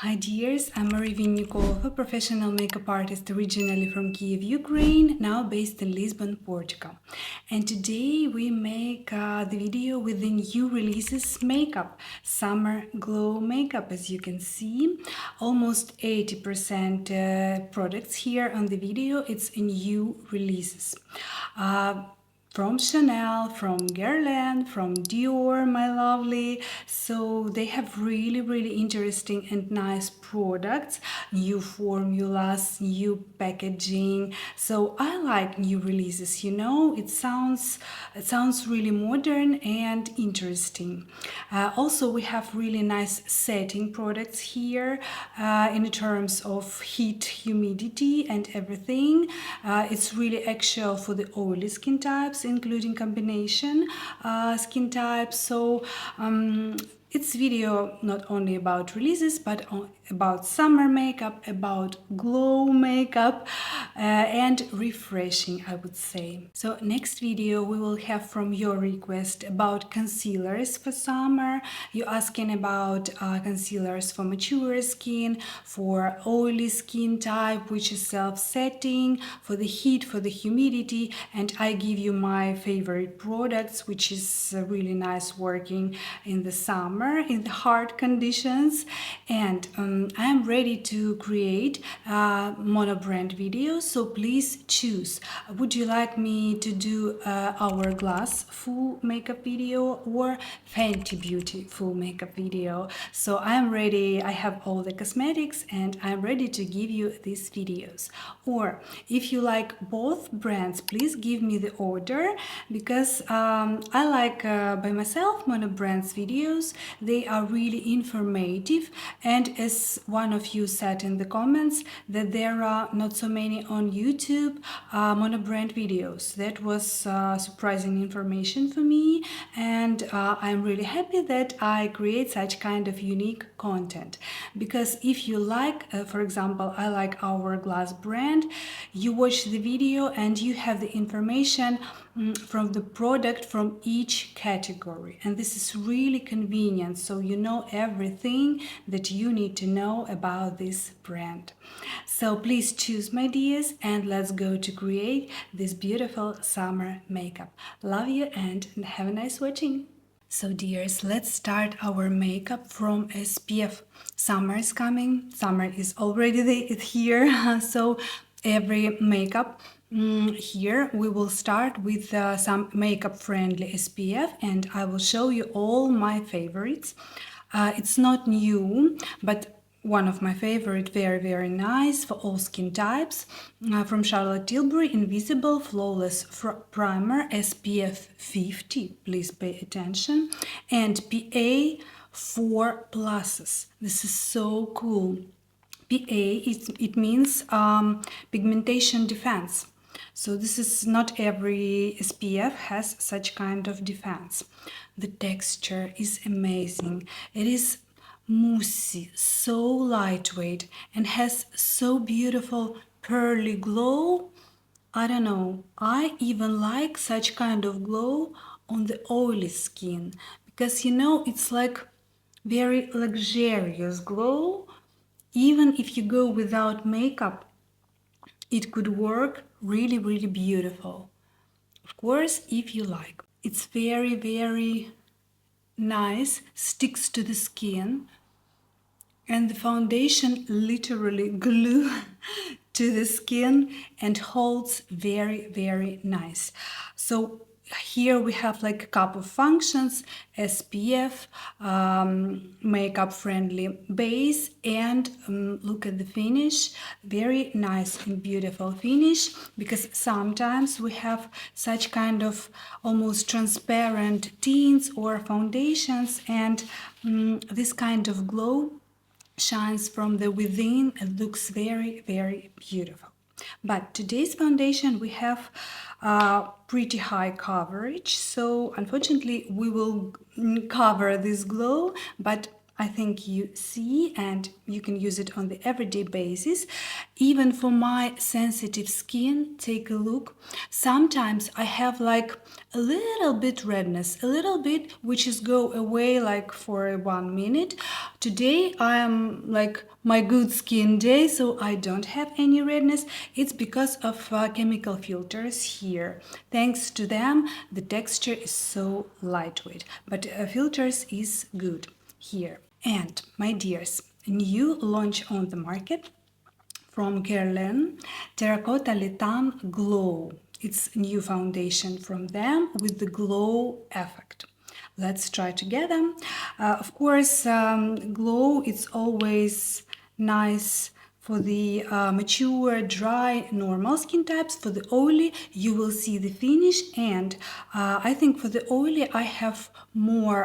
Hi dears, I'm Marie Vinnikova, professional makeup artist originally from Kiev, Ukraine, now based in Lisbon, Portugal. And today we make the video with the new releases makeup, summer glow makeup. As you can see, almost 80% products here on the video, it's new releases. From Chanel, from Guerlain, from Dior, my lovely. So they have really interesting and nice products, new formulas, new packaging. So I like new releases, you know, it sounds really modern and interesting. Also, we have really nice setting products here in terms of heat, humidity and everything. It's really actual for the oily skin types, including combination skin types. So it's video not only about releases but about summer makeup, about glow makeup and refreshing, I would say. So next video we will have from your request about concealers for summer. You're asking about concealers for mature skin, for oily skin type, which is self-setting, for the heat, for the humidity, and I give you my favorite products, which is really nice working in the summer in the hard conditions. And I am ready to create mono brand videos, so please choose. Would you like me to do Hourglass full makeup video or Fenty Beauty full makeup video? So I am ready. I have all the cosmetics and I'm ready to give you these videos. Or if you like both brands, please give me the order, because I like by myself mono brands videos. They are really informative, and as one of you said in the comments that there are not so many on YouTube mono brand videos. That was surprising information for me, and I'm really happy that I create such kind of unique content, because if you like, for example, I like Hourglass brand, you watch the video and you have the information from the product from each category, and this is really convenient, so you know everything that you need to know about this brand. So please choose, my dears, and let's go to create this beautiful summer makeup. Love you and have a nice watching. So dears, let's start our makeup from SPF. Summer is coming, summer is already here, so every makeup here we will start with some makeup friendly SPF, and I will show you all my favorites. It's not new, but one of my favorite, very nice for all skin types, from Charlotte Tilbury, Invisible Flawless Primer SPF 50, please pay attention, and PA 4 pluses. This is so cool. PA, it means pigmentation defense. So this is not every SPF has such kind of defense. The texture is amazing. It is moussey, so lightweight, and has so beautiful pearly glow. I don't know, I even like such kind of glow on the oily skin, because you know it's like very luxurious glow. Even if you go without makeup, it could work really beautiful. Of course, if you like. It's very nice, sticks to the skin, and the foundation literally glue to the skin and holds very nice. So here we have like a couple of functions: SPF, makeup friendly base, and look at the finish, very nice and beautiful finish, because sometimes we have such kind of almost transparent tints or foundations, and this kind of glow shines from the within and looks very beautiful. But today's foundation, we have pretty high coverage, so unfortunately we will cover this glow, but I think you see, and you can use it on the everyday basis. Even for my sensitive skin, take a look. Sometimes I have like a little bit redness, a little bit, which is go away like for 1 minute. Today I am like my good skin day, so I don't have any redness. It's because of chemical filters here. Thanks to them, the texture is so lightweight, but filters is good here. And my dears, new launch on the market from Guerlain, Terracotta Letan Glow. It's new foundation from them with the glow effect. Let's try together. Of course, glow is always nice for the mature, dry, normal skin types. For the oily, you will see the finish. And I think for the oily, I have more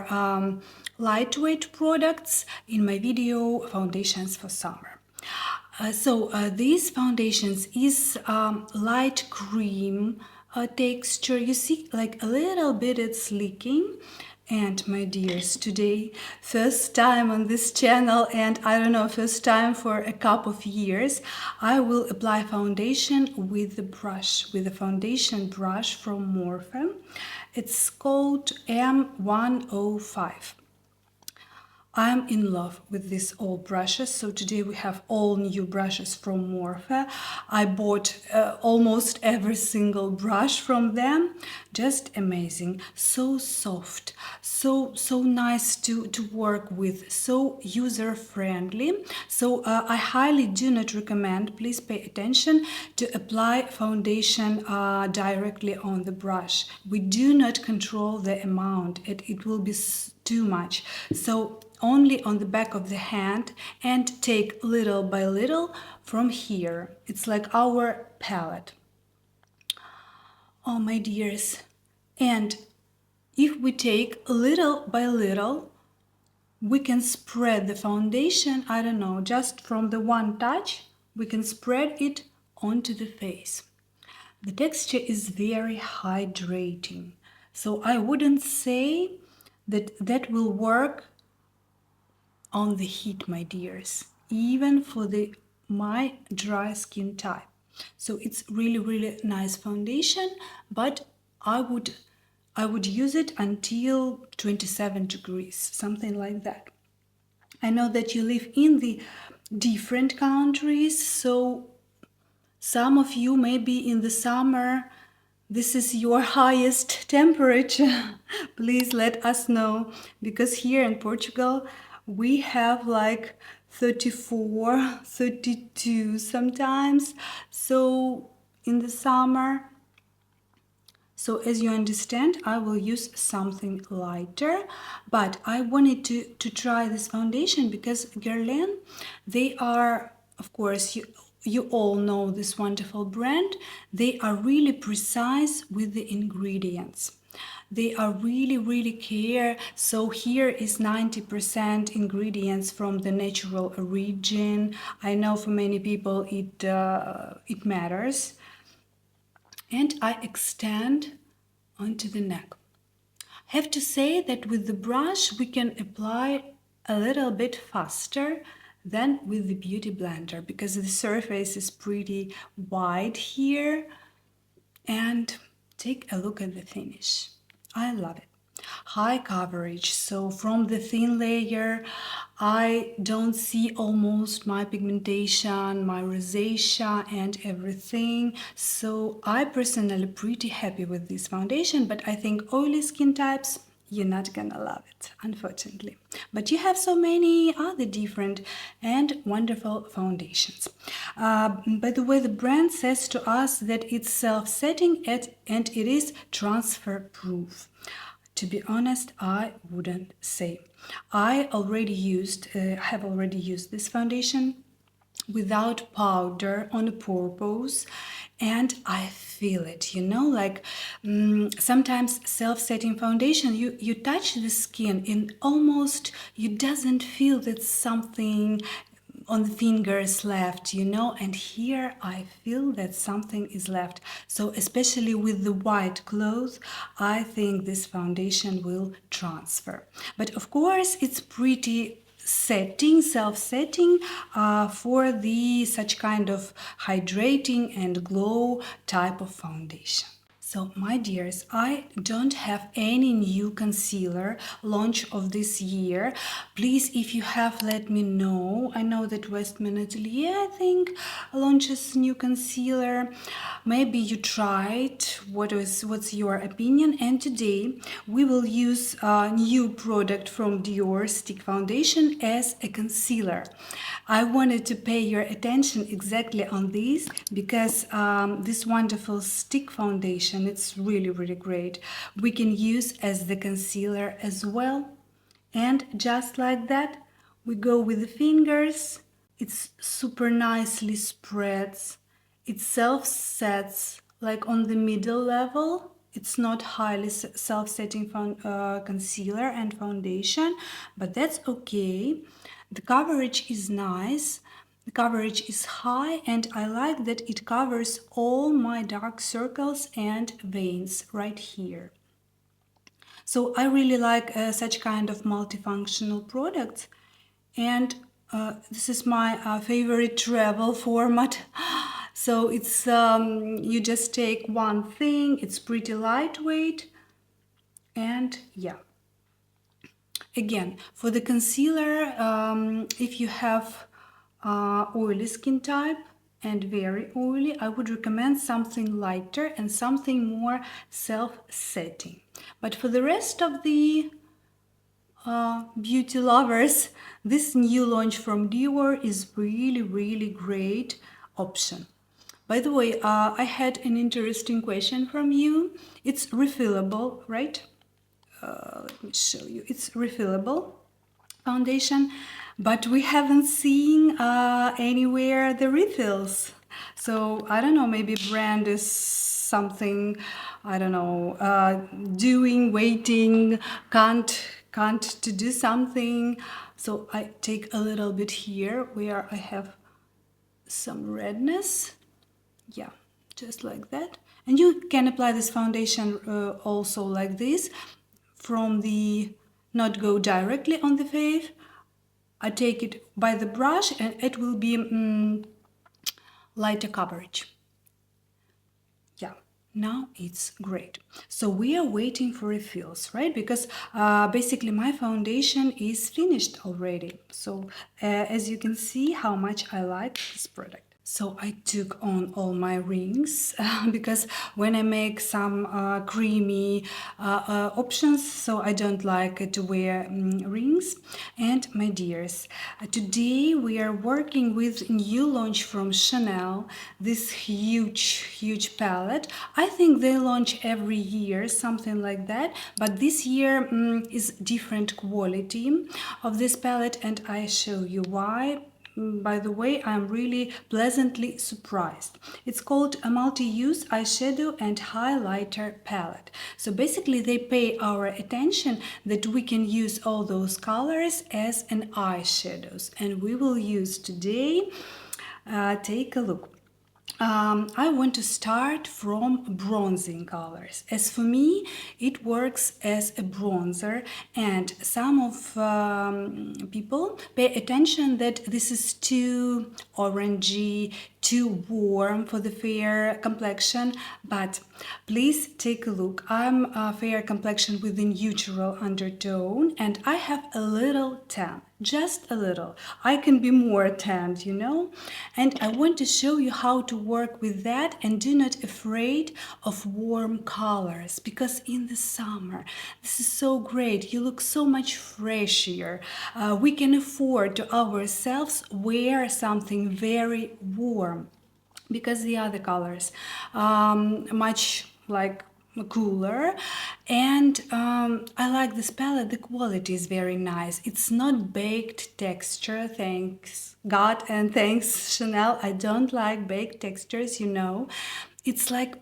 lightweight products in my video, foundations for summer. These foundations is light cream texture. You see, like a little bit it's leaking. And my dears, today, first time on this channel, and I don't know, first time for a couple of years, I will apply foundation with the brush, with a foundation brush from Morphe. It's called M105. I'm in love with these old brushes, so today we have all new brushes from Morphe. I bought almost every single brush from them. Just amazing, so soft, so nice to work with, so user-friendly. So I highly do not recommend, please pay attention, to apply foundation directly on the brush. We do not control the amount, it will be too much. So only on the back of the hand and take little by little from here. It's like our palette. Oh my dears. And if we take little by little, we can spread the foundation, I don't know, just from the one touch, we can spread it onto the face. The texture is very hydrating. So I wouldn't say that will work on the heat, my dears, even for my dry skin type. So it's really nice foundation, but I would use it until 27 degrees, something like that. I know that you live in the different countries, so some of you maybe in the summer this is your highest temperature. Please let us know, because here in Portugal we have like 34, 32 sometimes. So in the summer, so as you understand, I will use something lighter, but I wanted to try this foundation because Guerlain, they are, of course, you all know this wonderful brand. They are really precise with the ingredients. They are really care. So here is 90% ingredients from the natural origin. I know for many people it matters. And I extend onto the neck. I have to say that with the brush we can apply a little bit faster than with the beauty blender, because the surface is pretty wide here. And take a look at the finish. I love it. High coverage, so from the thin layer I don't see almost my pigmentation, my rosacea and everything. So I personally pretty happy with this foundation, but I think oily skin types, you're not gonna love it, unfortunately. But you have so many other different and wonderful foundations. By the way, the brand says to us that it's self-setting and it is transfer proof. To be honest, I wouldn't say. I have already used this foundation without powder on purpose, and I feel it, you know, like sometimes self-setting foundation, you touch the skin and almost you doesn't feel that something on the fingers left, you know, and here I feel that something is left. So especially with the white clothes, I think this foundation will transfer. But of course it's pretty setting, self-setting for the such kind of hydrating and glow type of foundation. So, my dears, I don't have any new concealer launch of this year. Please, if you have, let me know. I know that Westman Atelier, I think, launches new concealer. Maybe you tried. What's your opinion? And today we will use a new product from Dior Stick Foundation as a concealer. I wanted to pay your attention exactly on this because this wonderful stick foundation, it's really, really great. We can use as the concealer as well. And just like that, we go with the fingers. It's super nicely spreads. It self-sets like on the middle level. It's not highly self-setting concealer and foundation, but that's okay. The coverage is nice. The coverage is high, and I like that it covers all my dark circles and veins right here. So I really like such kind of multifunctional products, and this is my favorite travel format. So it's you just take one thing, it's pretty lightweight, and yeah. Again, for the concealer, if you have oily skin type and very oily, I would recommend something lighter and something more self-setting. But for the rest of the beauty lovers, this new launch from Dior is really, really great option. By the way, I had an interesting question from you. It's refillable, right? Let me show you. It's refillable foundation, but we haven't seen anywhere the refills. So I don't know, maybe brand is something, I don't know, waiting, can't to do something. So I take a little bit here where I have some redness. Yeah, just like that. And you can apply this foundation also like this, from the, not go directly on the face. I take it by the brush and it will be lighter coverage. Yeah, now it's great. So we are waiting for refills, right? Because basically my foundation is finished already. So as you can see how much I like this product. So I took on all my rings because when I make some creamy options, so I don't like to wear rings. And my dears, today we are working with new launch from Chanel, this huge palette. I think they launch every year, something like that, but this year is different quality of this palette, and I show you why. By the way, I'm really pleasantly surprised. It's called a multi-use eyeshadow and highlighter palette. So basically they pay our attention that we can use all those colors as an eyeshadows, and we will use today. Take a look. I want to start from bronzing colors. As for me, it works as a bronzer, and some of people pay attention that this is too orangey, too warm for the fair complexion, but please take a look. I'm a fair complexion with a neutral undertone, and I have a little tan. Just a little. I can be more tanned, you know? And I want to show you how to work with that, and do not afraid of warm colors, because in the summer this is so great. You look so much fresher. We can afford to ourselves wear something very warm, because the other colors much like cooler. And I like this palette. The quality is very nice. It's not baked texture, thanks God and thanks Chanel. I don't like baked textures, you know. It's like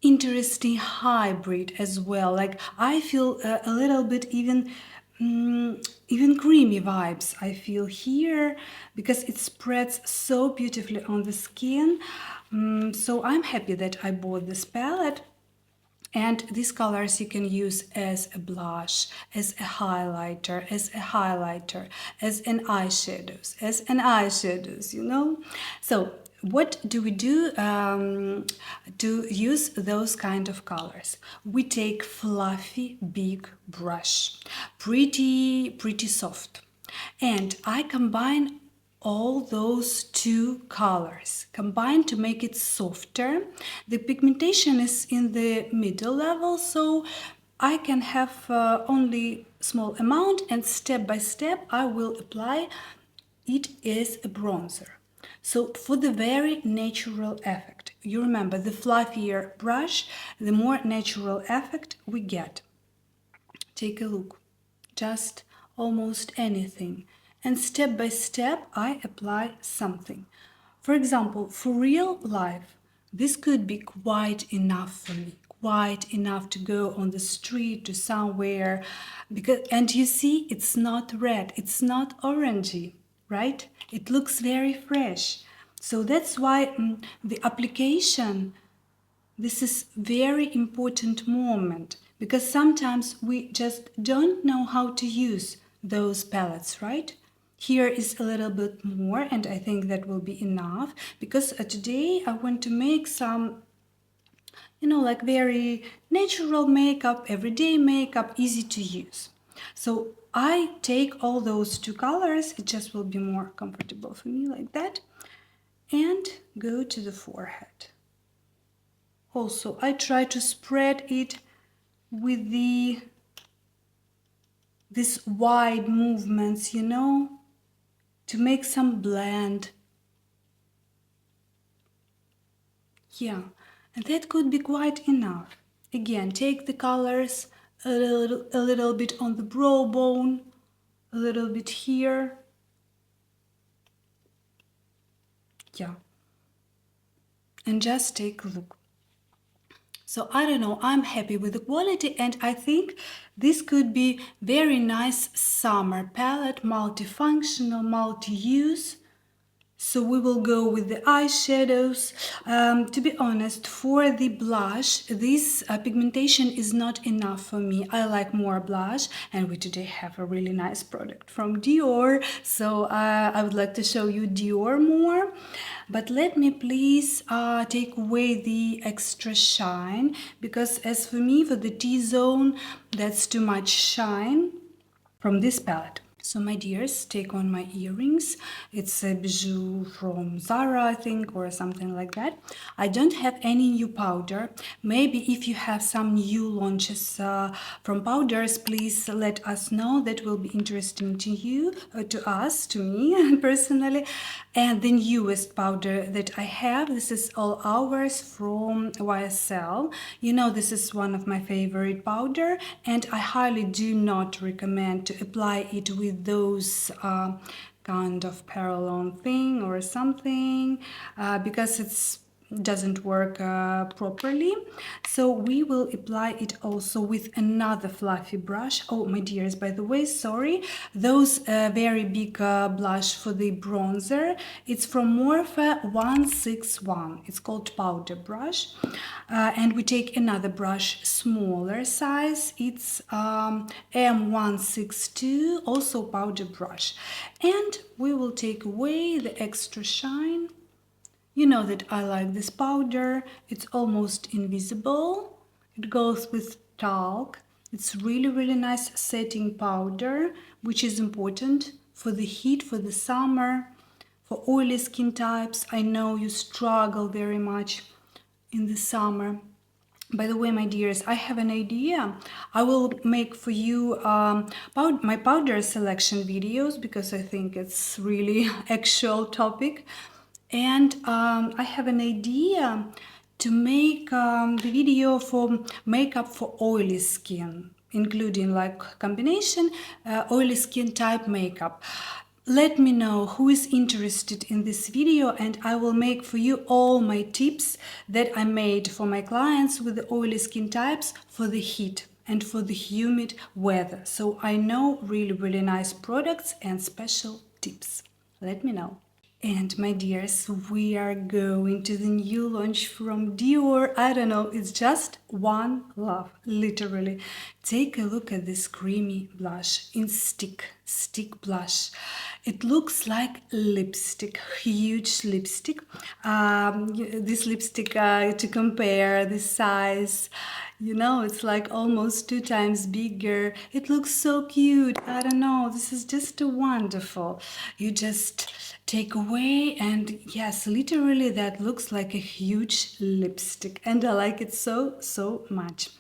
interesting hybrid as well. Like I feel a little bit even creamy vibes I feel here, because it spreads so beautifully on the skin. So I'm happy that I bought this palette. And these colors you can use as a blush, as a highlighter, as an eyeshadows, you know. So what do we do to use those kind of colors? We take fluffy big brush, pretty soft, and I combine all those two colors combined to make it softer. The pigmentation is in the middle level, so I can have only small amount, and step by step I will apply it as a bronzer. So for the very natural effect, you remember, the fluffier brush, the more natural effect we get. Take a look, just almost anything, and step by step I apply something. For example, for real life, this could be quite enough for me, quite enough to go on the street to somewhere, because, and you see, it's not red, it's not orangey, right? It looks very fresh. So that's why the application, this is very important moment, because sometimes we just don't know how to use those palettes, right? Here is a little bit more, and I think that will be enough, because today I want to make some, you know, like very natural makeup, everyday makeup, easy to use. So I take all those two colors, it just will be more comfortable for me like that, and go to the forehead. Also, I try to spread it with these wide movements, you know, to make some blend. Yeah, and that could be quite enough. Again, take the colors a little bit on the brow bone, a little bit here. Yeah, and just take a look. So I don't know, I'm happy with the quality, and I think this could be very nice summer palette, multifunctional, multi-use. So we will go with the eyeshadows. To be honest, for the blush, this pigmentation is not enough for me. I like more blush, and we today have a really nice product from Dior. So I would like to show you Dior more. But let me please take away the extra shine, because as for me, for the T-zone, that's too much shine from this palette. So my dears, take on my earrings. It's a bijou from Zara, I think, or something like that. I don't have any new powder. Maybe if you have some new launches from powders, please let us know. That will be interesting to you, to us, to me personally. And the newest powder that I have, this is All Hours from YSL. You know, this is one of my favorite powder, and I highly do not recommend to apply it with those kind of parallel thing or something, because it's doesn't work properly. So we will apply it also with another fluffy brush. Oh my dears, by the way, sorry, those very big blush for the bronzer, it's from Morphe 161. It's called powder brush, and we take another brush, smaller size. It's M162, also powder brush, and we will take away the extra shine. You know that I like this powder. It's almost invisible. It goes with talc. It's really nice setting powder, which is important for the heat, for the summer, for oily skin types. I know you struggle very much in the summer. By the way, my dears, I have an idea. I will make for you my powder selection videos, because I think it's really actual topic. And I have an idea to make the video for makeup for oily skin, including like combination oily skin type makeup. Let me know who is interested in this video, and I will make for you all my tips that I made for my clients with the oily skin types for the heat and for the humid weather. So I know really nice products and special tips. Let me know. And my dears, we are going to the new launch from Dior. I don't know, it's just one love, literally. Take a look at this creamy blush in stick blush. It looks like lipstick, huge lipstick. This lipstick, to compare the size, you know, it's like almost 2 times bigger. It looks so cute. I don't know, this is just wonderful. You just take away and yes, literally that looks like a huge lipstick, and I like it so much.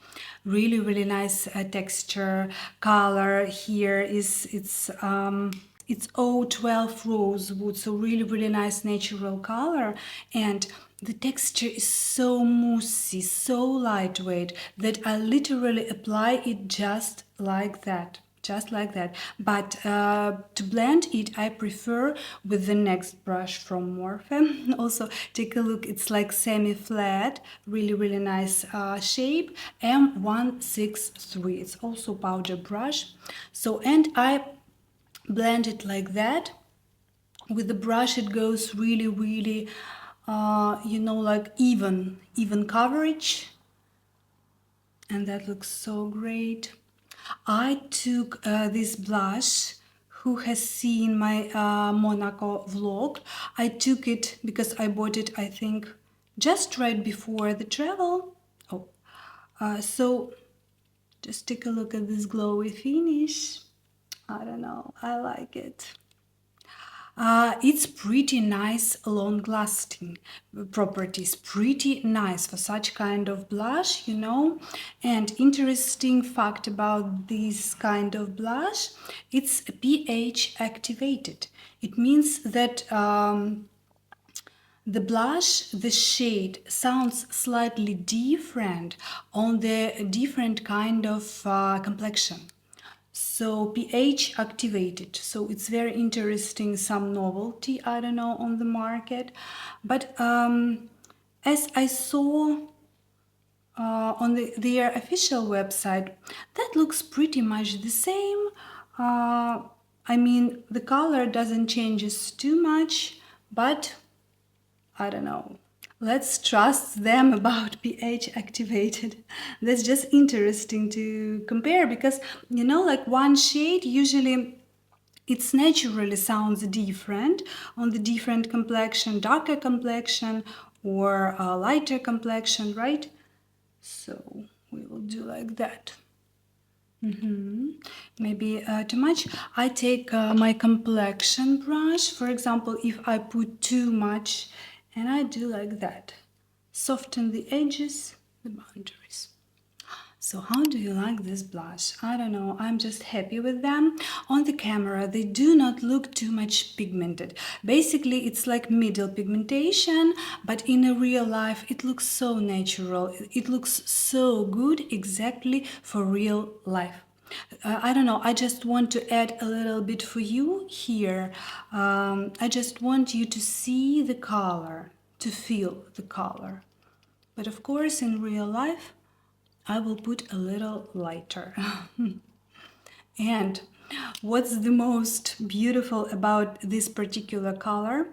Really nice texture. Color here is it's 012 Rosewood, so really nice natural color, and the texture is so moussey, so lightweight that I literally apply it just like that. But to blend it, I prefer with the next brush from Morphe. Also, take a look, it's like semi-flat, really nice shape, M163. It's also powder brush. So, and I blend it like that. With the brush, it goes really, you know, like even coverage, and that looks so great. I took this blush. Who has seen my Monaco vlog? I took it because I bought it, I think, just right before the travel. Oh, so just take a look at this glowy finish. I don't know, I like it. It's pretty nice, long-lasting properties, pretty nice for such kind of blush, you know. And interesting fact about this kind of blush, it's pH activated. It means that the blush, the shade sounds slightly different on the different kind of complexion. So pH activated, so it's very interesting, some novelty, I don't know, on the market. But as I saw on their official website, that looks pretty much the same. I mean, the color doesn't changes too much, but I don't know. Let's trust them about pH activated. That's just interesting to compare because, you know, like one shade usually it's naturally sounds different on the different complexion, darker complexion or a lighter complexion, right? So we will do like that. Maybe too much. I take my complexion brush. For example, if I put too much, and I do like that. Soften the edges, the boundaries. So how do you like this blush? I don't know, I'm just happy with them. On the camera, they do not look too much pigmented. Basically, it's like middle pigmentation, but in a real life, it looks so natural. It looks so good exactly for real life. I don't know, I just want to add a little bit for you here. I just want you to see the color, to feel the color. But of course, in real life, I will put a little lighter. And what's the most beautiful about this particular color?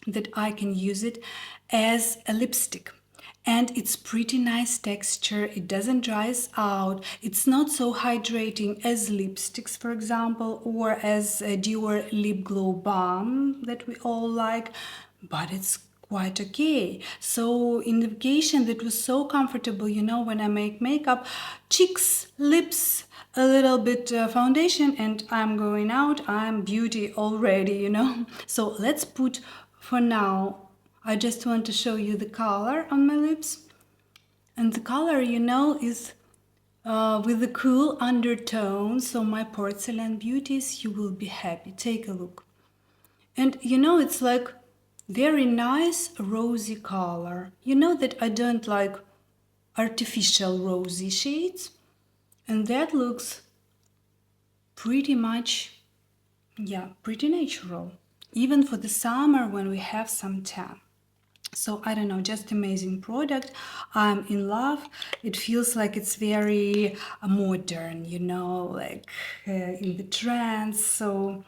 That I can use it as a lipstick. And it's pretty nice texture, it doesn't dries out, it's not so hydrating as lipsticks, for example, or as a Dior lip glow balm that we all like, but it's quite okay. So in the vacation that was so comfortable, you know, when I make makeup, cheeks, lips, a little bit foundation, and I'm going out, I'm beauty already, you know. So let's put, for now, I just want to show you the color on my lips. And the color, you know, is with the cool undertone. So my porcelain beauties, you will be happy. Take a look. And you know, it's like very nice rosy color. You know that I don't like artificial rosy shades. And that looks pretty much, yeah, pretty natural. Even for the summer when we have some tan. So I don't know, just amazing product. I'm in love. It feels like it's very modern, you know, like in the trends. So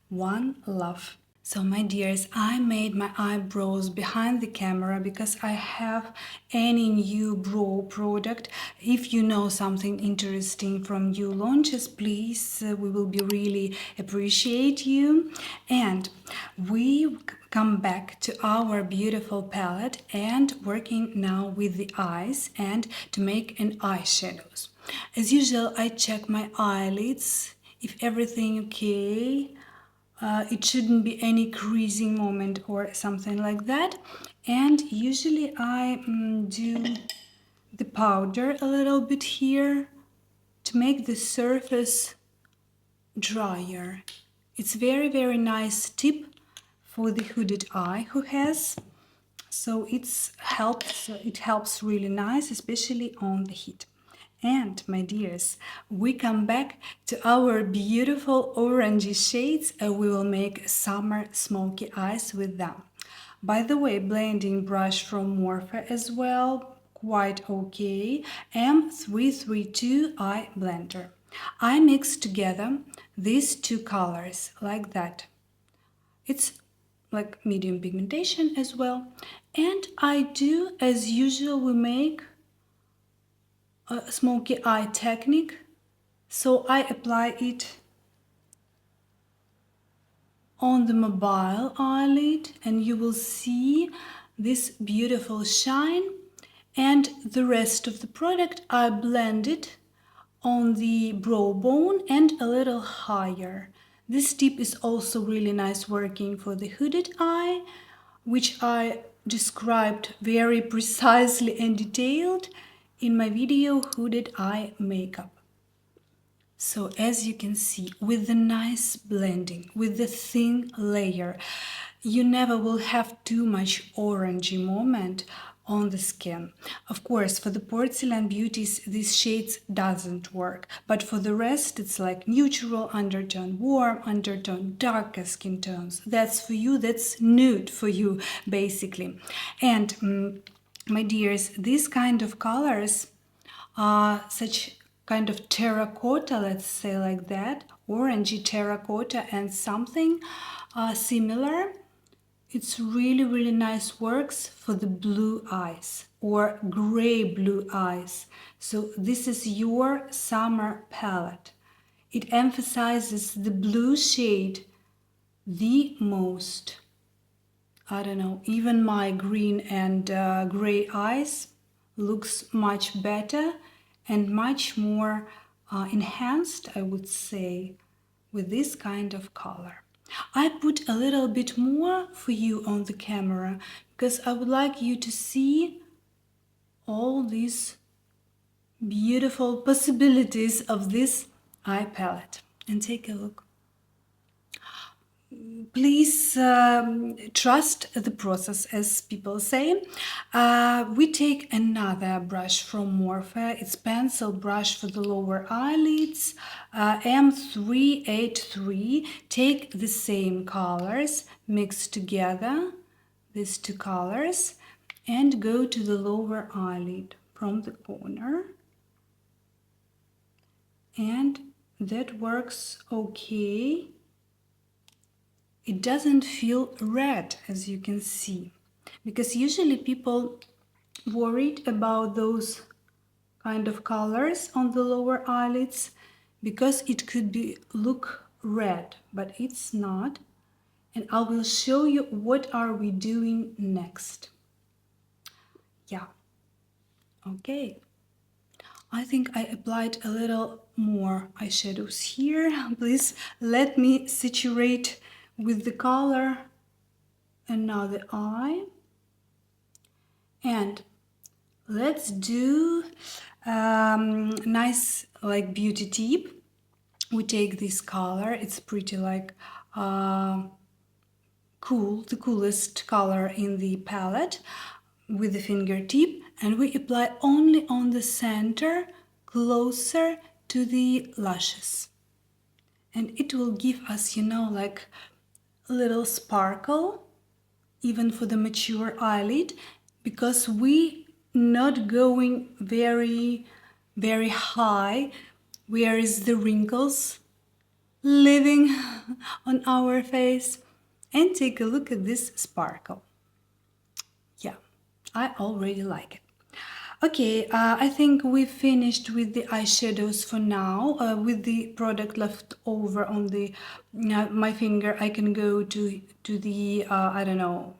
one love. So my dears, I made my eyebrows behind the camera because I have any new brow product. If you know something interesting from new launches, please, we will be really appreciate you. And we come back to our beautiful palette and working now with the eyes and to make an eyeshadows. As usual, I check my eyelids if everything okay. It shouldn't be any creasing moment or something like that. And usually I do the powder a little bit here to make the surface drier. It's very nice tip for the hooded eye who has. So it helps really nice, especially on the heat. And my dears, we come back to our beautiful orangey shades and we will make summer smoky eyes with them. By the way, blending brush from Morphe as well, quite okay, M332 Eye Blender. I mix together these two colors like that. It's like medium pigmentation as well. And I do, as usual, we make a smoky eye technique. So I apply it on the mobile eyelid and you will see this beautiful shine. And the rest of the product I blend it on the brow bone and a little higher. This tip is also really nice working for the hooded eye, which I described very precisely and detailed in my video Hooded Eye Makeup. So as you can see, with the nice blending, with the thin layer, you never will have too much orangey moment on the skin. Of course, for the porcelain beauties, these shades doesn't work, but for the rest, it's like neutral undertone, warm undertone, darker skin tones. That's for you, that's nude for you, basically. And my dears, these kind of colors are such kind of terracotta, let's say like that, orangey terracotta and something similar. It's really nice works for the blue eyes or gray blue eyes. So this is your summer palette. It emphasizes the blue shade the most. I don't know, even my green and gray eyes looks much better and much more enhanced, I would say, with this kind of color. I put a little bit more for you on the camera because I would like you to see all these beautiful possibilities of this eye palette. And take a look. Please trust the process, as people say. We take another brush from Morphe. It's pencil brush for the lower eyelids, M383. Take the same colors, mix together these two colors, and go to the lower eyelid from the corner. And that works okay. It doesn't feel red, as you can see, because usually people worried about those kind of colors on the lower eyelids because it could be look red, but it's not. And I will show you what are we doing next. Yeah, okay. I think I applied a little more eyeshadows here. Please let me saturate with the color another eye. And let's do nice like beauty tip. We take this color, it's pretty like cool, the coolest color in the palette, with the fingertip, and we apply only on the center, closer to the lashes. And it will give us, you know, like a little sparkle, even for the mature eyelid, because we not going very high, where is the wrinkles living on our face. And take a look at this sparkle. Yeah, I already like it. Okay, I think we finished with the eyeshadows for now. With the product left over on the my finger, I can go to the I don't know,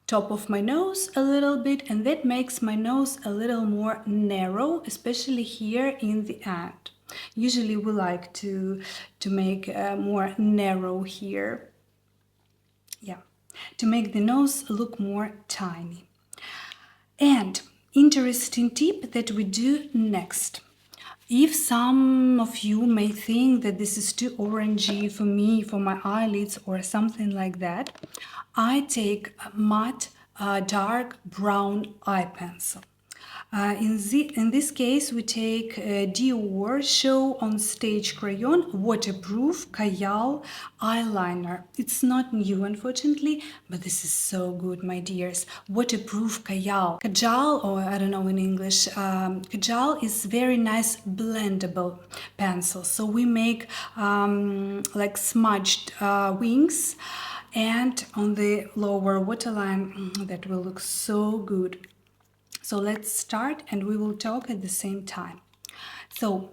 top of my nose a little bit, and that makes my nose a little more narrow, especially here in the end. Usually we like to make more narrow here. Yeah, to make the nose look more tiny. And interesting tip that we do next. If some of you may think that this is too orangey for me, for my eyelids or something like that, I take a matte dark brown eye pencil. In this case, we take Dior Show on Stage Crayon Waterproof Kohl Eyeliner. It's not new, unfortunately, but this is so good, my dears. Waterproof Kohl. Kajal, or I don't know in English, Kajal is very nice blendable pencil. So we make like smudged wings, and on the lower waterline, that will look so good. So let's start and we will talk at the same time. So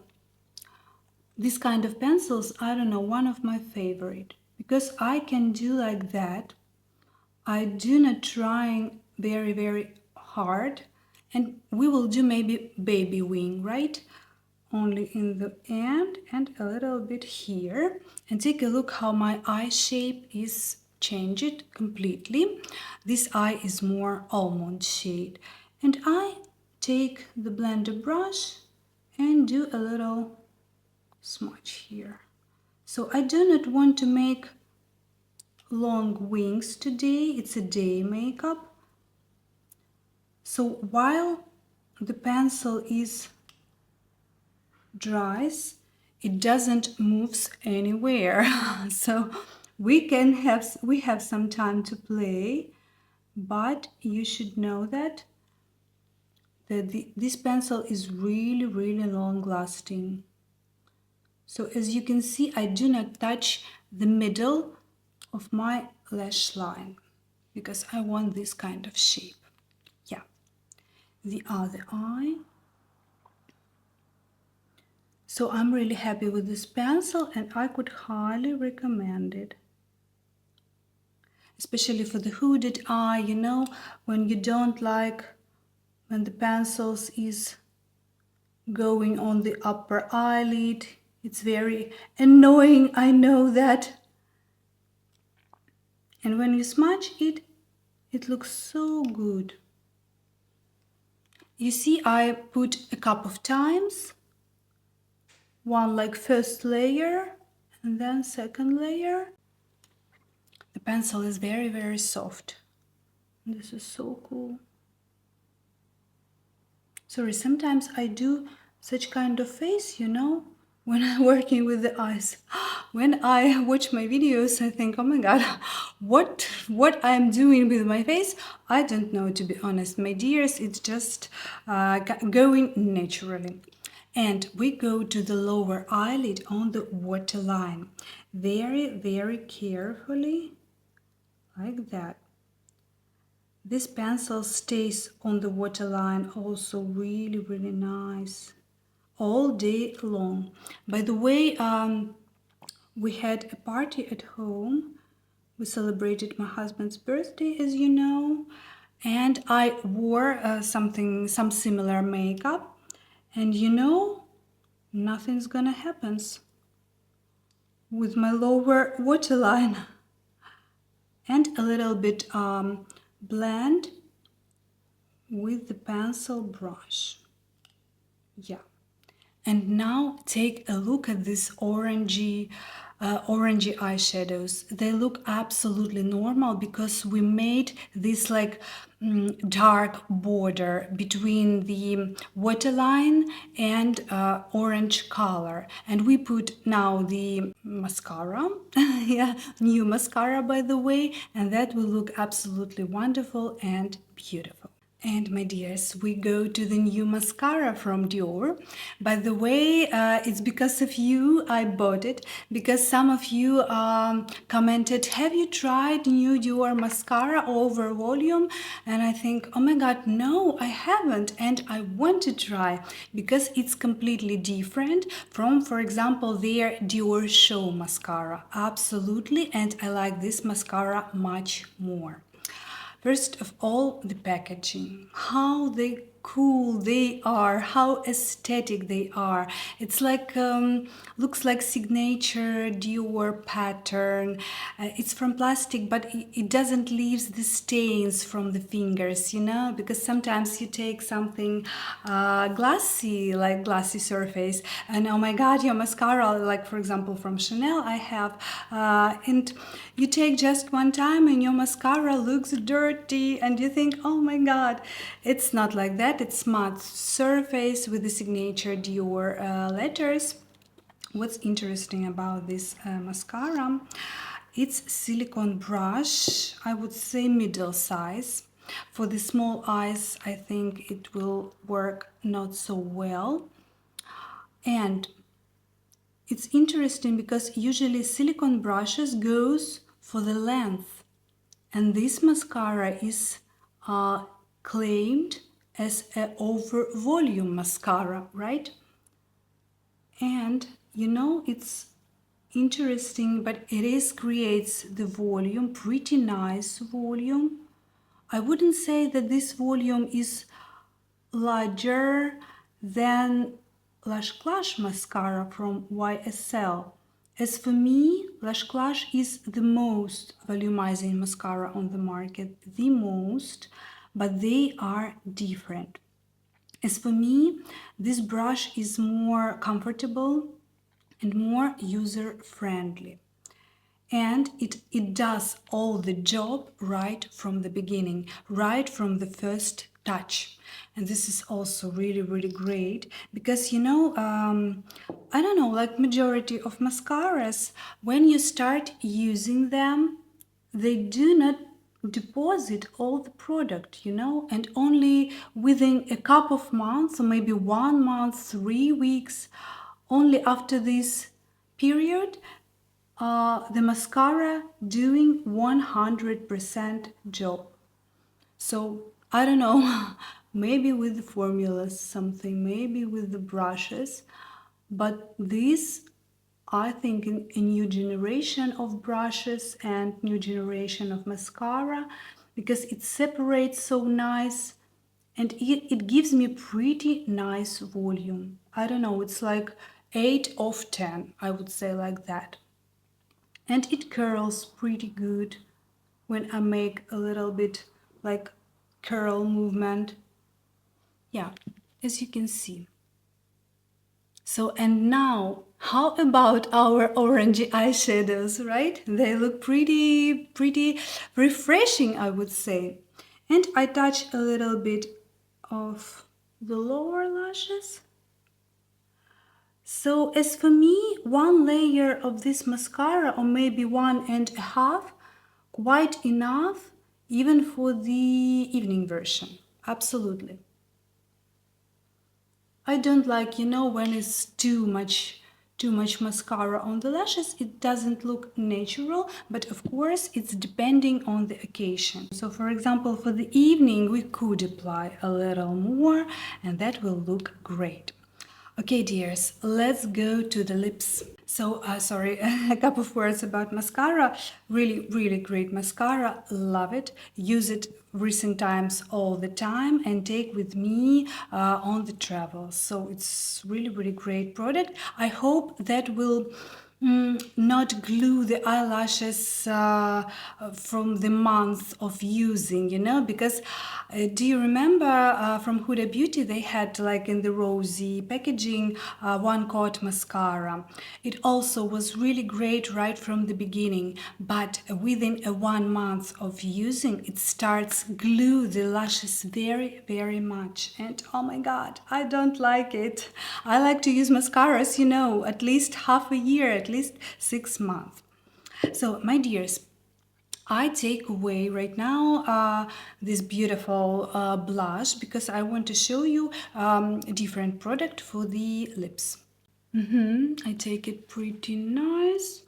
this kind of pencils, I don't know, one of my favorite, because I can do like that. I do not trying very hard, and we will do maybe baby wing, right? Only in the end and a little bit here. And take a look how my eye shape is changed completely. This eye is more almond shade. And I take the blender brush and do a little smudge here. So I do not want to make long wings today. It's a day makeup. So while the pencil is dries, it doesn't moves anywhere. So we have some time to play, but you should know that this pencil is really long lasting. So as you can see, I do not touch the middle of my lash line because I want this kind of shape. Yeah, the other eye. So I'm really happy with this pencil and I could highly recommend it. Especially for the hooded eye, you know, when you don't like when the pencils is going on the upper eyelid. It's very annoying, I know that. And when you smudge it, it looks so good. You see, I put a couple of times. One like first layer and then second layer. The pencil is very soft. This is so cool. Sorry, sometimes I do such kind of face, you know, when I'm working with the eyes. When I watch my videos, I think, oh my god, what I'm doing with my face, I don't know, to be honest, my dears. It's just going naturally. And we go to the lower eyelid on the waterline. Very carefully, like that. This pencil stays on the waterline also really nice all day long. By the way, we had a party at home. We celebrated my husband's birthday, as you know, and I wore some similar makeup. And you know, nothing's gonna happen with my lower waterline. And a little bit blend with the pencil brush. Yeah. And now take a look at these orangey eyeshadows. They look absolutely normal because we made this like dark border between the waterline and orange color. And we put now the mascara, yeah, new mascara by the way, and that will look absolutely wonderful and beautiful. And my dears, we go to the new mascara from Dior. By the way, it's because of you I bought it, because some of you commented, have you tried new Dior mascara Overvolume? And I think, oh my god, no, I haven't, and I want to try because it's completely different from, for example, their Diorshow mascara. Absolutely, and I like this mascara much more. First of all, the packaging. How they cool they are, how aesthetic they are. It's like looks like signature Dior pattern. It's from plastic, but it doesn't leave the stains from the fingers, you know, because sometimes you take something glassy, like glassy surface, and oh my god, your mascara, like for example from Chanel I have, and you take just one time and your mascara looks dirty and you think, oh my god. It's not like that. It's matte surface with the signature Dior letters. What's interesting about this mascara, it's silicone brush, I would say middle size. For the small eyes I think it will work not so well. And it's interesting because usually silicone brushes goes for the length, and this mascara is claimed as an over volume mascara, right? And you know, it's interesting, but it is creates the volume, pretty nice volume. I wouldn't say that this volume is larger than Lash Clash mascara from YSL. As for me, Lash Clash is the most volumizing mascara on the market, the most, but they are different. As for me, this brush is more comfortable and more user-friendly. And it does all the job right from the beginning, right from the first touch. And this is also really, really great because, you know, I don't know, like majority of mascaras, when you start using them, they do not deposit all the product, you know, and only within a couple of months or maybe 1 month, 3 weeks, only after this period, the mascara doing 100% job. So I don't know, maybe with the formulas something, maybe with the brushes, but this, I think, in a new generation of brushes and new generation of mascara, because it separates so nice and it gives me pretty nice volume. I don't know, it's like 8 of 10, I would say, like that. And it curls pretty good when I make a little bit like curl movement. Yeah, as you can see. So, and now, how about our orangey eyeshadows, right? They look pretty refreshing, I would say. And I touch a little bit of the lower lashes. So as for me, one layer of this mascara, or maybe 1.5, quite enough, even for the evening version. Absolutely. I don't like, you know, when it's too much mascara on the lashes. It doesn't look natural, but of course it's depending on the occasion. So for example, for the evening we could apply a little more and that will look great. Okay, dears, let's go to the lips. So, sorry, a couple of words about mascara. Really, really great mascara. Love it. Use it recent times all the time and take with me on the travel. So it's really, really great product. I hope that will not glue the eyelashes from the month of using, you know, because do you remember from Huda Beauty they had, like in the Rosy packaging, one coat mascara. It also was really great right from the beginning, but within a 1 month of using it starts glue the lashes very, very much, and oh my god, I don't like it. I like to use mascaras, you know, at least half a year, at least 6 months. So my dears, I take away right now this beautiful blush because I want to show you a different product for the lips. I take it pretty nice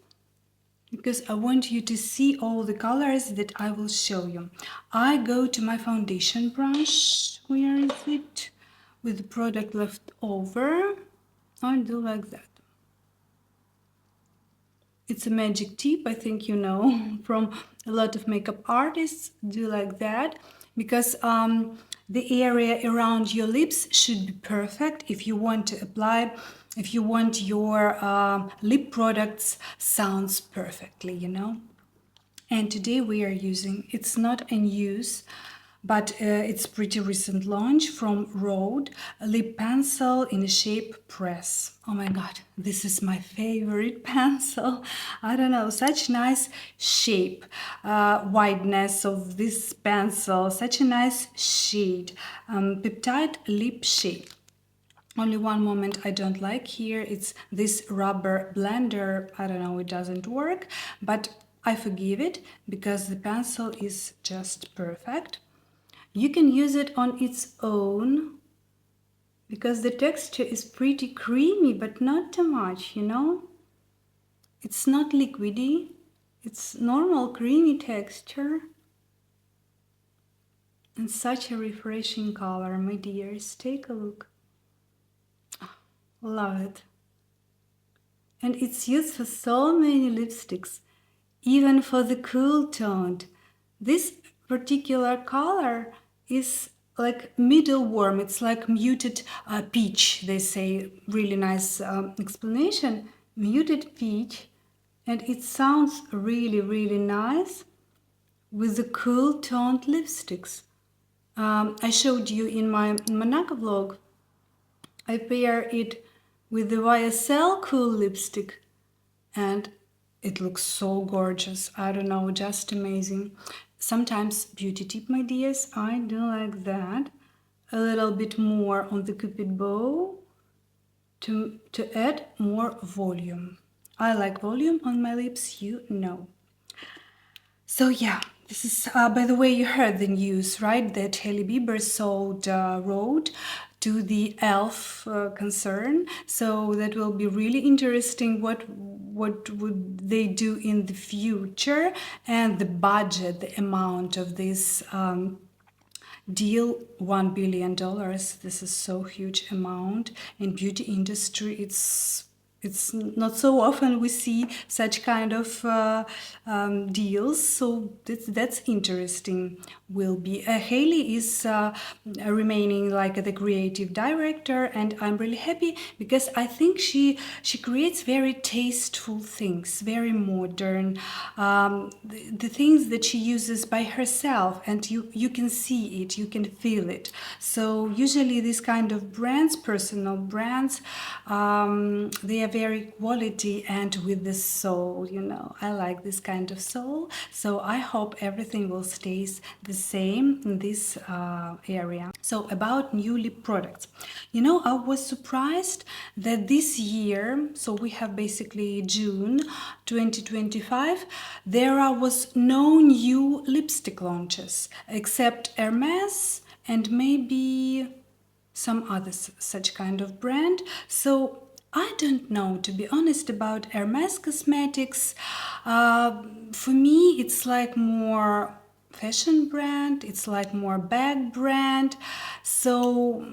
because I want you to see all the colors that I will show you. I go to my foundation brush. Where is it? With the product left over. I do like that. It's a magic tip, I think you know, from a lot of makeup artists do like that because the area around your lips should be perfect if you want to apply, if you want your lip products sounds perfectly, you know. And today we are using, it's not in use, but it's pretty recent launch from Rhode, a lip pencil in the shape press. Oh my god, this is my favorite pencil. I don't know, such nice shape, wideness of this pencil, such a nice shade, peptide lip shape. Only one moment I don't like here, it's this rubber blender. I don't know, it doesn't work, but I forgive it because the pencil is just perfect. You can use it on its own because the texture is pretty creamy, but not too much, you know? It's not liquidy, it's normal creamy texture. And such a refreshing color, my dears. Take a look. Love it. And it's used for so many lipsticks, even for the cool toned. This particular color is like middle warm. It's like muted peach, they say. Really nice explanation. Muted peach. And it sounds really, really nice with the cool toned lipsticks. I showed you in my Monaco vlog. I pair it with the YSL Cool lipstick and it looks so gorgeous. I don't know, just amazing. Sometimes beauty tip, my dears, I do like that. A little bit more on the cupid bow to add more volume. I like volume on my lips, you know. So yeah, this is, by the way, you heard the news, right? That Hailey Bieber sold Rhode to the e.l.f. Concern. So that will be really interesting. What would they do in the future? And the budget, the amount of this deal, $1 billion. This is so huge amount. In beauty industry, it's not so often we see such kind of deals, so that's interesting. Will be Hailey is remaining like the creative director, and I'm really happy because I think she creates very tasteful things, very modern, the things that she uses by herself, and you can see it, you can feel it. So usually these kind of brands, personal brands, they are very quality and with the soul, you know. I like this kind of soul, so I hope everything will stay the same in this area. So about new lip products, you know, I was surprised that this year, so we have basically June 2025, there was no new lipstick launches except Hermes and maybe some other such kind of brand. So I don't know, to be honest, about Hermes Cosmetics. For me, it's like more fashion brand, it's like more bag brand. So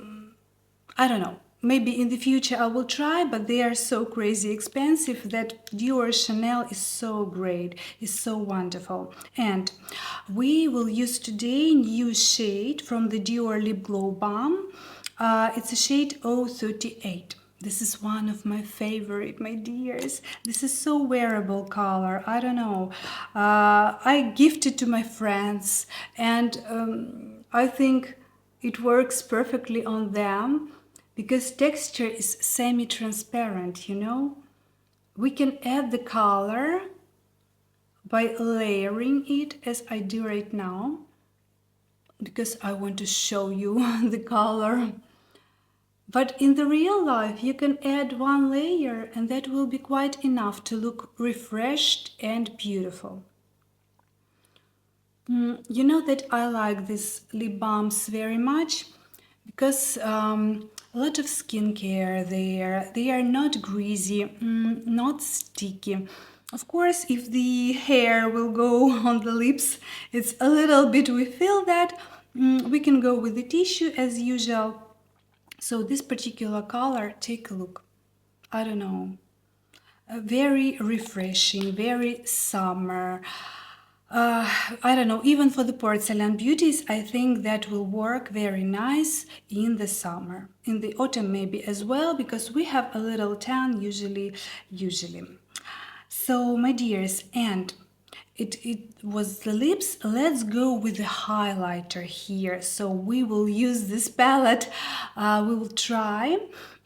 I don't know. Maybe in the future I will try, but they are so crazy expensive that Dior Chanel is so great, is so wonderful. And we will use today new shade from the Dior Lip Glow Balm. It's a shade 038. This is one of my favorite, my dears. This is so wearable color. I don't know. I gifted to my friends, and I think it works perfectly on them because texture is semi-transparent, you know. We can add the color by layering it as I do right now because I want to show you the color. But in the real life, you can add one layer and that will be quite enough to look refreshed and beautiful. You know that I like these lip balms very much because a lot of skincare there. They are not greasy, not sticky. Of course, if the hair will go on the lips, it's a little bit, we feel that. We can go with the tissue as usual. So this particular color, take a look. I don't know. Very refreshing, very summer. I don't know, even for the porcelain beauties, I think that will work very nice in the summer. In the autumn maybe as well, because we have a little tan usually. So, my dears, and it was the lips. Let's go with the highlighter here. So we will use this palette. We will try.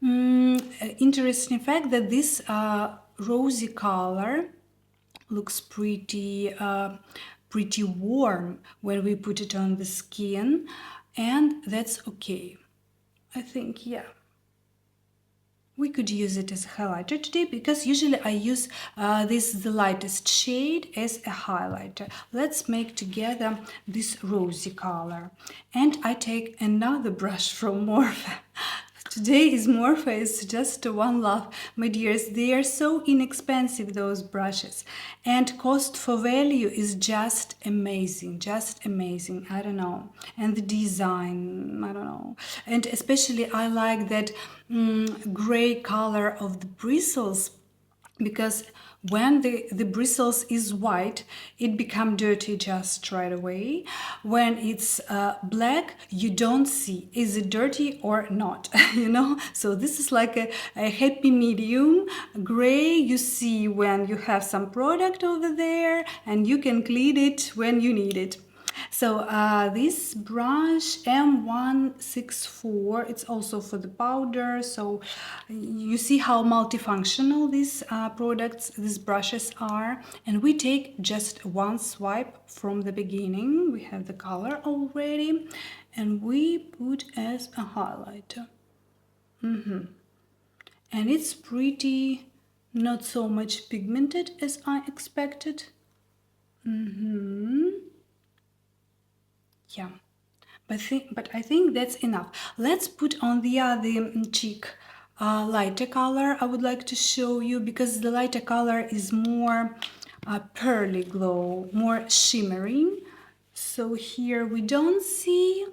Interesting fact that this rosy color looks pretty warm when we put it on the skin, and that's okay. I think, yeah, we could use it as a highlighter today because usually I use this the lightest shade as a highlighter. Let's make together this rosy color, and I take another brush from Morphe. Today is Morphe is just one love, my dears. They are so inexpensive, those brushes, and cost for value is just amazing, I don't know, and the design, I don't know, and especially I like that gray color of the bristles, because when the bristles is white, it become dirty just right away. When it's black, you don't see is it dirty or not. You know, so this is like a happy medium. Gray you see when you have some product over there, and you can clean it when you need it. So this brush M164, it's also for the powder. So you see how multifunctional these these brushes are. And we take just one swipe from the beginning. We have the color already, and we put as a highlighter. And it's pretty, not so much pigmented as I expected. Yeah, but I think that's enough. Let's put on the other cheek lighter color. I would like to show you because the lighter color is more pearly glow, more shimmering. So here we don't see,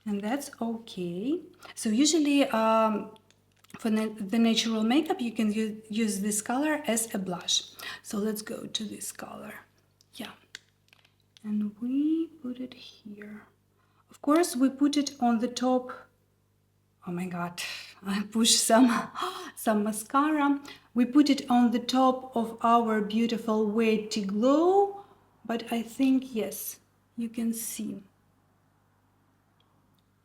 and that's okay. So usually for the natural makeup, you can use this color as a blush. So let's go to this color. Yeah, and we put it here. Of course, we put it on the top. Oh my god, I pushed some mascara. We put it on the top of our beautiful weighty glow, but I think, yes, you can see.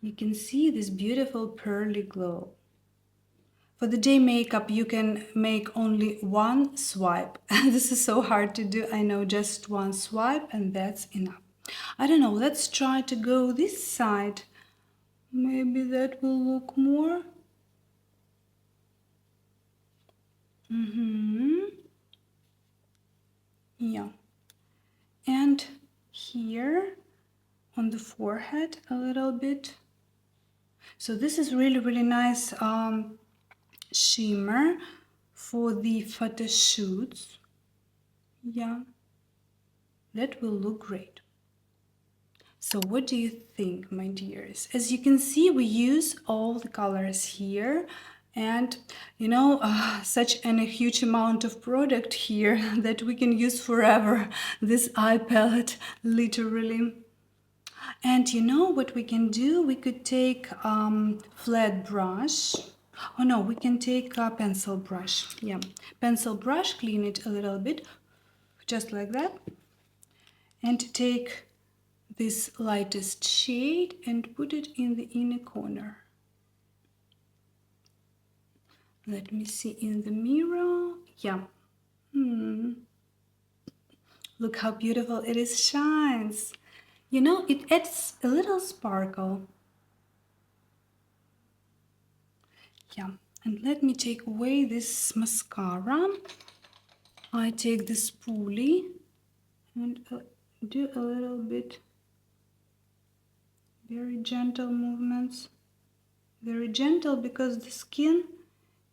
You can see this beautiful pearly glow. For the day makeup, you can make only one swipe. This is so hard to do, I know, just one swipe, and that's enough. I don't know, let's try to go this side. Maybe that will look more. Yeah. And here on the forehead a little bit. So this is really nice shimmer for the photo shoots. Yeah, that will look great. So what do you think, my dears? As you can see, we use all the colors here, and you know, such a huge amount of product here that we can use forever. This eye palette, literally. And you know what we can do? We could take flat brush. Oh no, we can take a pencil brush. Yeah, pencil brush, clean it a little bit, just like that. And take this lightest shade and put it in the inner corner. Let me see in the mirror. Yeah. Look how beautiful it is shines. You know, it adds a little sparkle. Yeah, and let me take away this mascara. I take the spoolie and do a little bit, very gentle movements. Very gentle because the skin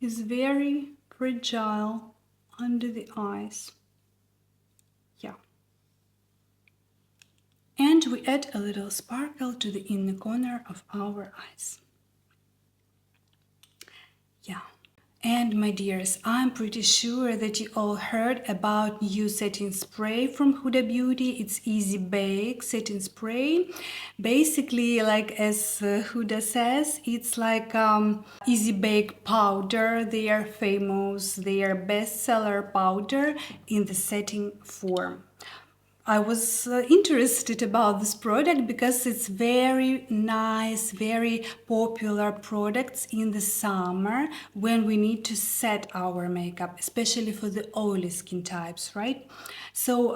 is very fragile under the eyes. Yeah. And we add a little sparkle to the inner corner of our eyes. Yeah. And my dears, I'm pretty sure that you all heard about new setting spray from Huda Beauty. It's Easy Bake setting spray. Basically, like as Huda says, it's like Easy Bake powder. They are famous, they are bestseller powder in the setting form. I was interested about this product because it's very nice, very popular products in the summer when we need to set our makeup, especially for the oily skin types, right? So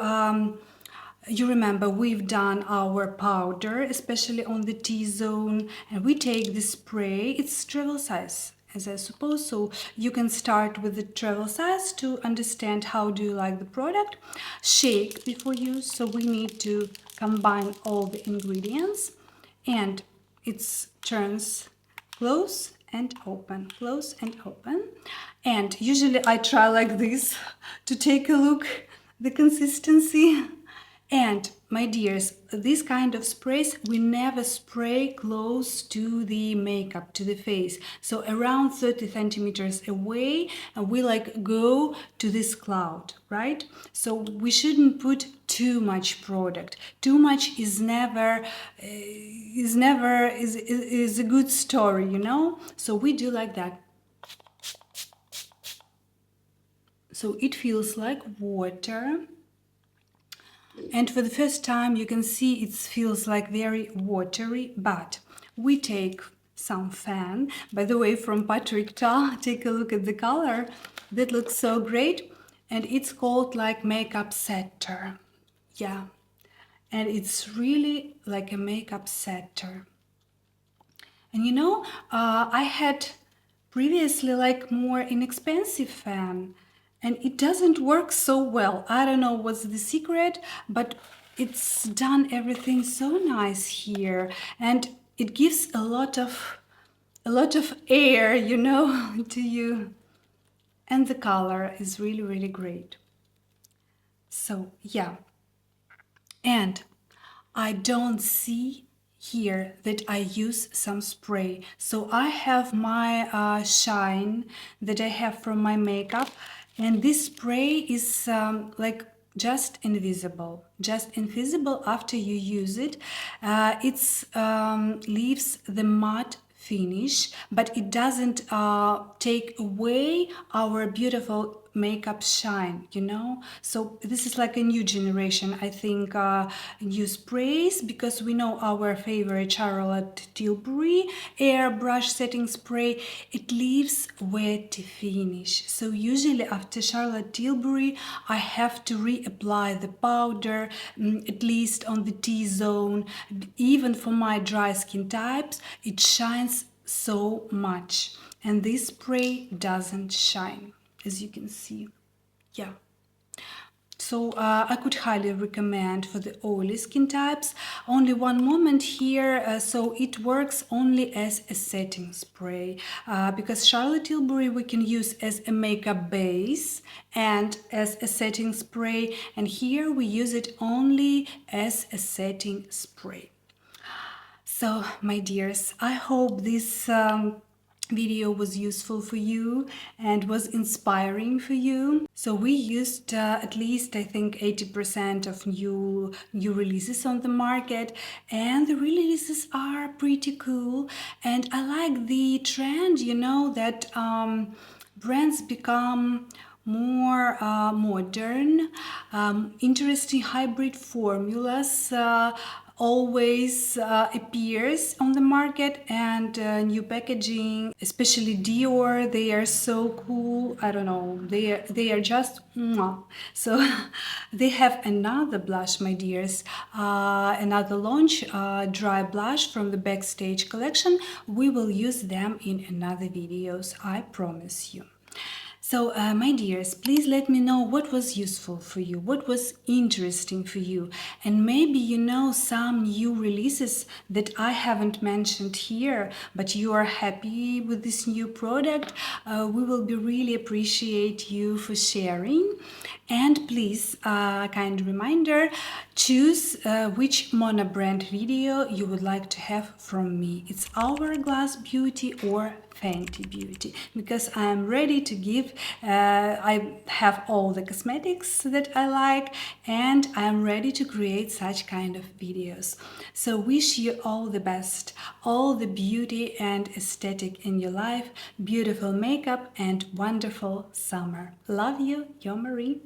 you remember we've done our powder, especially on the T-zone, and we take the spray. It's travel size, as I suppose, so you can start with the travel size to understand how do you like the product. Shake before use, so we need to combine all the ingredients, and it turns close and open, close and open. And usually I try like this to take a look the consistency. And my dears, this kind of sprays we never spray close to the makeup, to the face. So around 30 centimeters away, and we like go to this cloud, right? So we shouldn't put too much product. Too much is never is a good story, you know? So we do like that. So it feels like water. And for the first time you can see it feels like very watery, but we take some fan, by the way, from Patrick Ta. Take a look at the color, that looks so great, and it's called like makeup setter. Yeah, and it's really like a makeup setter. And you know, I had previously like more inexpensive fan, and it doesn't work so well. I don't know what's the secret, but it's done everything so nice here, and it gives a lot of air, you know, to you. And the color is really, really great. So yeah, and I don't see here that I use some spray. So I have my shine that I have from my makeup, and this spray is like just invisible after you use it. It leaves the matte finish, but it doesn't take away our beautiful makeup shine, you know. So this is like a new generation, I think, new sprays, because we know our favorite Charlotte Tilbury airbrush setting spray, it leaves wet finish. So usually after Charlotte Tilbury I have to reapply the powder, at least on the T-zone. Even for my dry skin types it shines so much, and this spray doesn't shine, as you can see. Yeah, so I could highly recommend for the oily skin types. Only one moment here, so it works only as a setting spray, because Charlotte Tilbury we can use as a makeup base and as a setting spray, and here we use it only as a setting spray. So my dears, I hope this video was useful for you and was inspiring for you. So we used at least, I think, 80% of new releases on the market, and the releases are pretty cool. And I like the trend, you know, that brands become more modern, interesting hybrid formulas always appears on the market, and new packaging, especially Dior, they are so cool. I don't know, they are just mwah. So they have another blush, my dears, another launch dry blush from the Backstage collection. We will use them in another videos, I promise you. So, my dears, please let me know what was useful for you, what was interesting for you, and maybe you know some new releases that I haven't mentioned here, but you are happy with this new product. We will be really appreciate you for sharing. And please, kind reminder, choose which mono brand video you would like to have from me. It's Hourglass Beauty or Fenty Beauty, because I'm ready to give. I have all the cosmetics that I like, and I'm ready to create such kind of videos. So wish you all the best, all the beauty and aesthetic in your life, beautiful makeup and wonderful summer. Love you, your Marie.